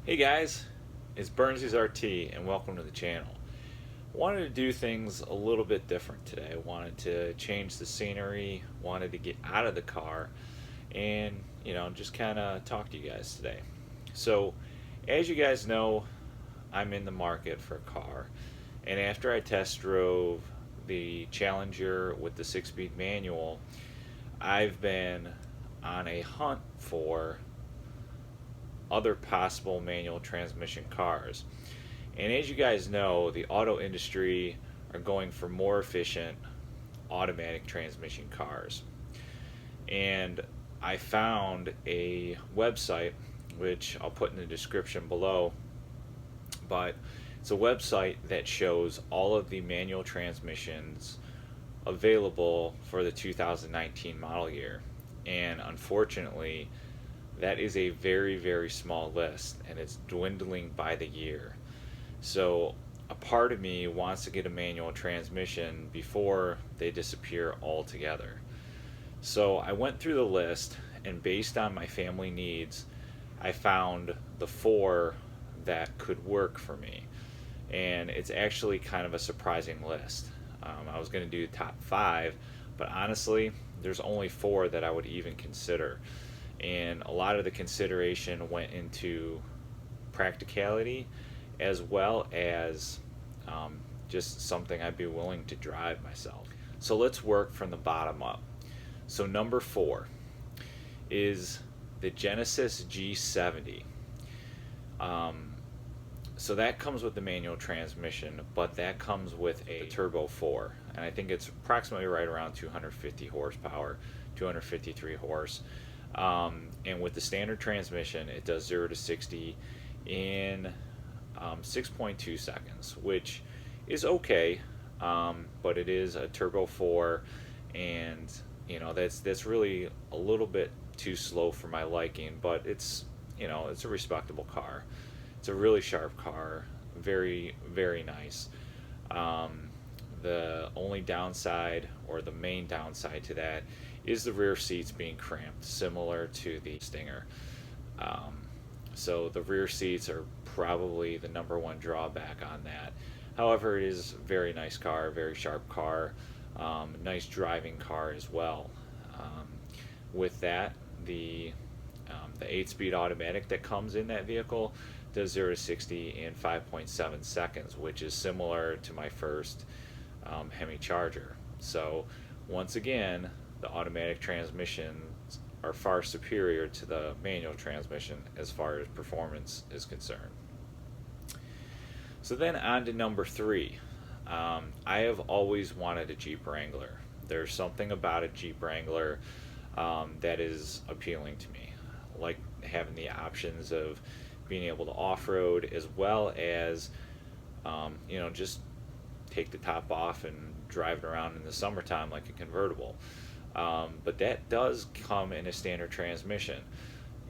Hey guys, it's Burnsies RT and welcome to the channel. Wanted to do things a little bit different today. Wanted to change the scenery, wanted to get out of the car and, just kind of talk to you guys today. So, as you guys know, I'm in the market for a car. And after I test drove the Challenger with the 6-speed manual, I've been on a hunt for other possible manual transmission cars. And as you guys know, the auto industry are going for more efficient automatic transmission cars. And I found a website, which I'll put in the description below, but it's a website that shows all of the manual transmissions available for the 2019 model year. And unfortunately, that is a very, very small list, and it's dwindling by the year. So a part of me wants to get a manual transmission before they disappear altogether. So I went through the list, and based on my family needs, I found the four that could work for me. And it's actually kind of a surprising list. I was going to do the top five, but honestly, there's only four that I would even consider. And a lot of the consideration went into practicality as well as just something I'd be willing to drive myself. So let's work from the bottom up. So number four is the Genesis G70. So that comes with the manual transmission, but that comes with a Turbo 4, and I think it's approximately right around 250 horsepower, 253 horse. And with the standard transmission, it does 0 to 60 in 6.2 seconds, which is okay, but it is a Turbo 4, and that's really a little bit too slow for my liking. But it's a respectable car. It's a really sharp car, very, very nice. The only downside, or the main downside to that, is the rear seats being cramped, similar to the Stinger. So the rear seats are probably the number one drawback on that. However, it is a very nice car, very sharp car, nice driving car as well. With that, the 8-speed automatic that comes in that vehicle does 0 to 60 in 5.7 seconds, which is similar to my first Hemi Charger. So once again, the automatic transmissions are far superior to the manual transmission as far as performance is concerned. So then on to number three. I have always wanted a Jeep Wrangler. There's something about a Jeep Wrangler that is appealing to me, like having the options of being able to off-road, as well as just take the top off and drive it around in the summertime like a convertible. But that does come in a standard transmission,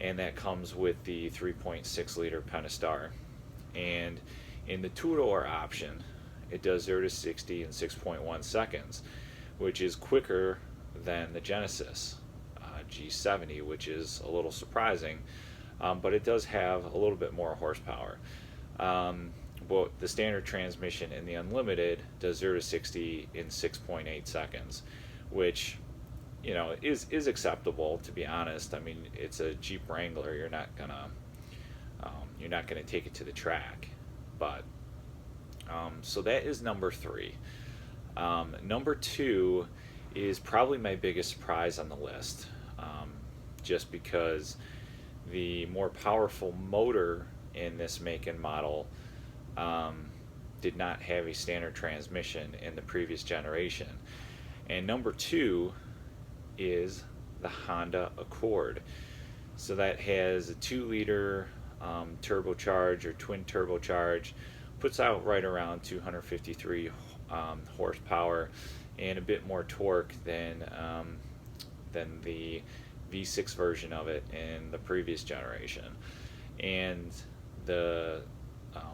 and that comes with the 3.6 liter Pentastar. And in the two-door option, it does 0 to 60 in 6.1 seconds, which is quicker than the Genesis G70, which is a little surprising, but it does have a little bit more horsepower. But the standard transmission in the Unlimited does 0 to 60 in 6.8 seconds, which is acceptable, to be honest. I mean, it's a Jeep Wrangler. You're not gonna take it to the track, but so that is number three. Number two is probably my biggest surprise on the list, just because the more powerful motor in this make and model did not have a standard transmission in the previous generation. And number two is the Honda Accord. So that has a 2-liter turbocharge, or twin turbocharge, puts out right around 253 horsepower, and a bit more torque than the V6 version of it in the previous generation. And the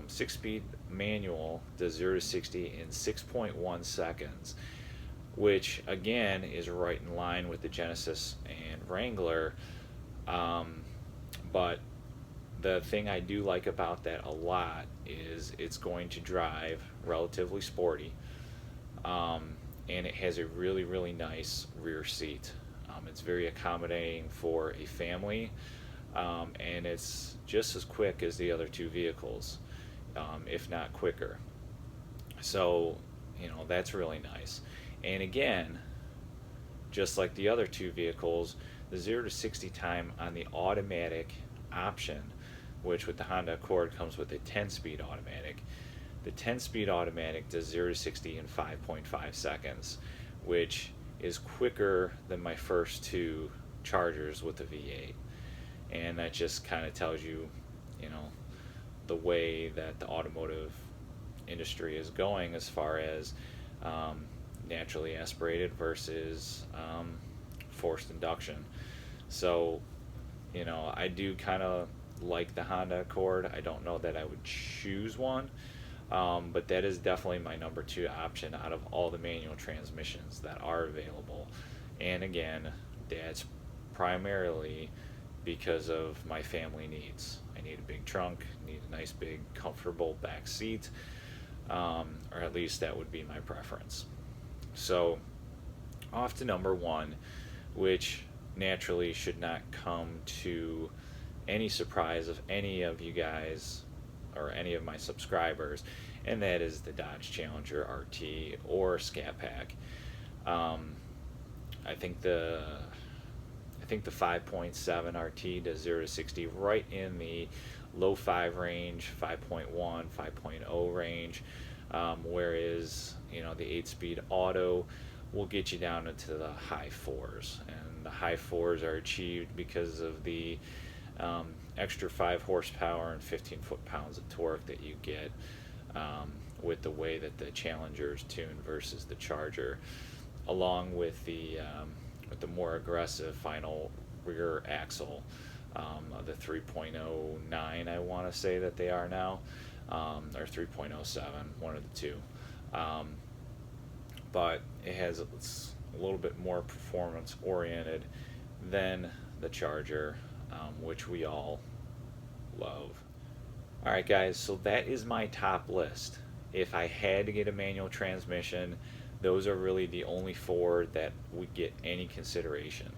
6-speed manual does 0 to 60 in 6.1 seconds, which again is right in line with the Genesis and Wrangler, but the thing I do like about that a lot is it's going to drive relatively sporty, um, and it has a really, really nice rear seat. It's very accommodating for a family, and it's just as quick as the other two vehicles, if not quicker. So, that's really nice. And again, just like the other two vehicles, the 0 to 60 time on the automatic option, which with the Honda Accord comes with a 10-speed automatic. The 10-speed automatic does 0 to 60 in 5.5 seconds, which is quicker than my first two Chargers with the V8. And that just kind of tells you, you know, the way that the automotive industry is going as far as naturally aspirated versus forced induction. So, I do kind of like the Honda Accord. I don't know that I would choose one, but that is definitely my number two option out of all the manual transmissions that are available. And again, that's primarily because of my family needs. I need a big trunk, need a nice big comfortable back seat, or at least that would be my preference. So off to number one, which naturally should not come to any surprise of any of you guys or any of my subscribers, and that is the Dodge Challenger RT or Scat Pack. I think the 5.7 RT does 0 to 60 right in the low 5 range, 5.1, 5.0 range, whereas the 8-speed auto will get you down into the high 4s, and the high 4s are achieved because of the extra 5 horsepower and 15 foot-pounds of torque that you get with the way that the Challenger is tuned versus the Charger, along with the more aggressive final rear axle of the 3.09, I want to say that they are now, or 3.07, one of the two. But it's a little bit more performance oriented than the Charger, which we all love. Alright guys, so that is my top list. If I had to get a manual transmission, those are really the only four that would get any consideration.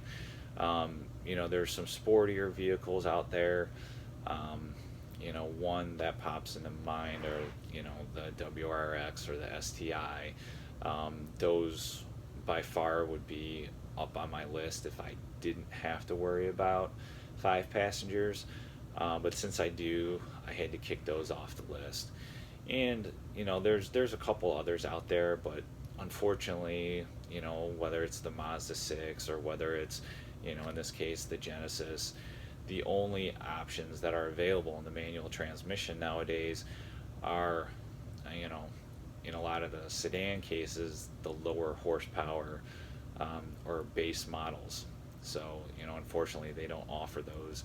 There's some sportier vehicles out there. One that pops into mind are, the WRX or the STI. Those by far would be up on my list if I didn't have to worry about 5 passengers. But since I do, I had to kick those off the list. And, there's a couple others out there, but unfortunately, whether it's the Mazda 6 or whether it's, in this case, the Genesis, the only options that are available in the manual transmission nowadays are, in a lot of the sedan cases, the lower horsepower or base models. So, unfortunately, they don't offer those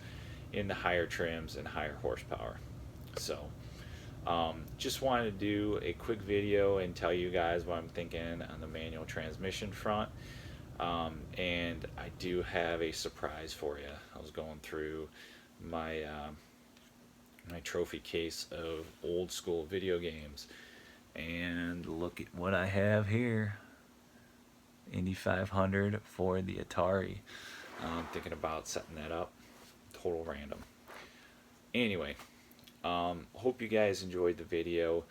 in the higher trims and higher horsepower. So, just wanted to do a quick video and tell you guys what I'm thinking on the manual transmission front. And I do have a surprise for you. I was going through my my trophy case of old school video games, and look at what I have here. Indy 500 for the Atari. I'm thinking about setting that up. Total random. Anyway, hope you guys enjoyed the video.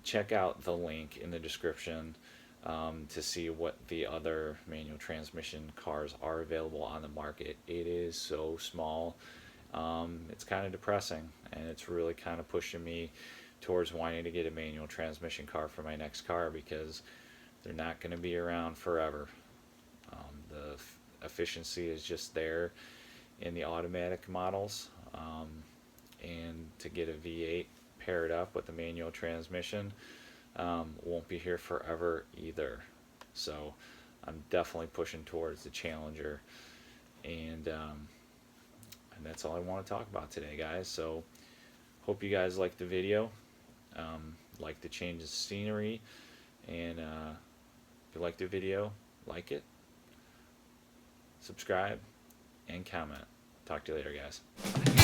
Check out the link in the description to see what the other manual transmission cars are available on the market. It is so small. It's kind of depressing, and it's really kind of pushing me towards wanting to get a manual transmission car for my next car, because they're not going to be around forever. The efficiency is just there in the automatic models, and to get a V8 paired up with a manual transmission won't be here forever either. So I'm definitely pushing towards the Challenger, and that's all I want to talk about today, guys. So hope you guys liked the video, like the change of scenery, and if you liked the video, like it, subscribe, and comment. Talk to you later, guys.